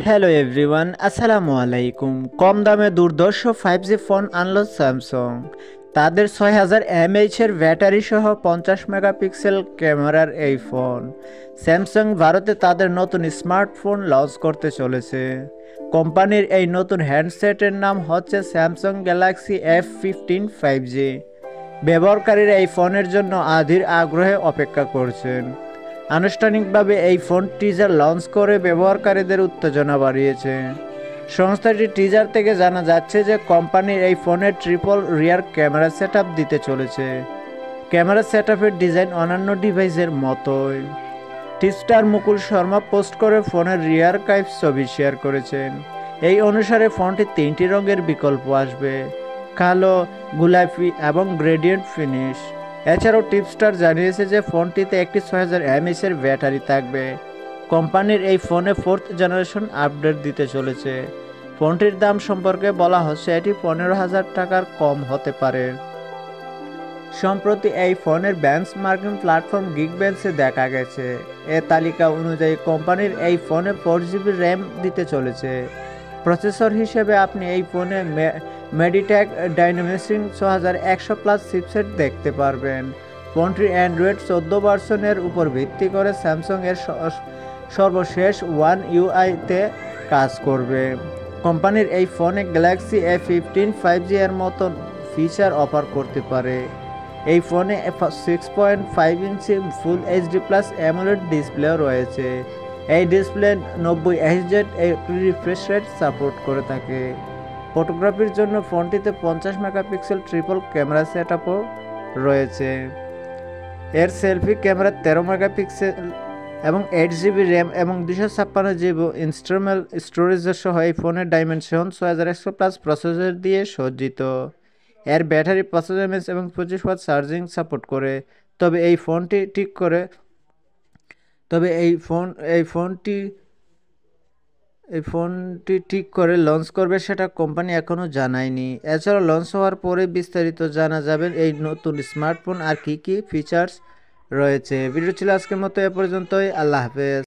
Hello everyone, আসসালামু আলাইকুম। কম দামে দুর্ধর্ষ 5G ফোন আনলো স্যামসাং। তাদের 6000 এর ব্যাটারি সহ 50 মেগাপিক্সেল ক্যামেরার এই ফোন। স্যামসাং ভারতে তাদের নতুন স্মার্টফোন লঞ্চ করতে চলেছে। কোম্পানির এই নতুন হ্যান্ডসেটের নাম হচ্ছে স্যামসাং গ্যালাক্সি F15 5G। ব্যবহারকারীরা এই ফোনের জন্য অধীর আগ্রহে অপেক্ষা করছেন। আনুষ্ঠানিকভাবে এই ফোন টিজার লঞ্চ করে ব্যবহারকারীদের উত্তেজনা বাড়িয়েছে। সংস্থাটির টিজার থেকে জানা যাচ্ছে যে কোম্পানির এই ফোনের ট্রিপল রিয়ার ক্যামেরা সেটআপ দিতে চলেছে। ক্যামেরা সেটআপের ডিজাইন অন্যান্য ডিভাইসের মতোই। টিপস্টার মুকুল শর্মা পোস্ট করে ফোনের রিয়ার কাইভ ছবি শেয়ার করেছেন। এই অনুসারে ফোনটি 3টি রঙের বিকল্প আসবে: কালো, গোলাপি এবং গ্রেডিয়েন্ট ফিনিশ। এছাড়াও টিপস্টার জানিয়েছে যে ফোনটিতে একটি 6000 এর ব্যাটারি থাকবে। কোম্পানির এই ফোনে 4th জেনারেশন আপডেট দিতে চলেছে। ফোনটির দাম সম্পর্কে বলা হচ্ছে এটি 15,000 টাকার কম হতে পারে। সম্প্রতি এই ফোনের বেঞ্চমার্কিং প্ল্যাটফর্ম গিকবেঞ্চে দেখা গেছে। এ তালিকা অনুযায়ী কোম্পানির এই ফোনে 4GB র্যাম দিতে চলেছে। প্রসেসর হিসেবে আপনি এই ফোনে মেডিটেক ডাইনামেসিং 6100+ চিপসেট দেখতে পারবেন। ফোনটি অ্যান্ড্রয়েড 14 ভার্সনের উপর ভিত্তি করে স্যামসাং এর সর্বশেষ ওয়ান ইউআইতে কাজ করবে। কোম্পানির এই ফোনে গ্যালাক্সি F15 5G এর মতন ফিচার অফার করতে পারে। এই ফোনে 6.5 ইঞ্চি ফুল HD+ অ্যামোলেড ডিসপ্লেও রয়েছে। এই display 90Hz refresh rate support করে থাকে। ফটোগ্রাফির জন্য ফোনটিতে 50 মেগাপিক্সেল ট্রিপল ক্যামেরা সেটআপও রয়েছে। এর সেলফি ক্যামেরা 13 মেগাপিক্সেল এবং 8GB র্যাম এবং 256GB ইন্টারনাল স্টোরেজ সহ এই ফোনের ডাইমেনশন 6100+ প্রসেসর দিয়ে সজ্জিত। এর ব্যাটারি 5000 mAh এবং 25 ওয়াট চার্জিং সাপোর্ট করে। তবে এই ফোনটি ঠিক করে লঞ্চ করবে সেটা কোম্পানি এখনও জানায়নি। এছাড়া লঞ্চ হওয়ার পরে বিস্তারিত জানা যাবে এই নতুন স্মার্টফোন আর কি কি ফিচার্স রয়েছে। ভিডিও ছিল আজকের মতো এ পর্যন্তই। আল্লাহ হাফেজ।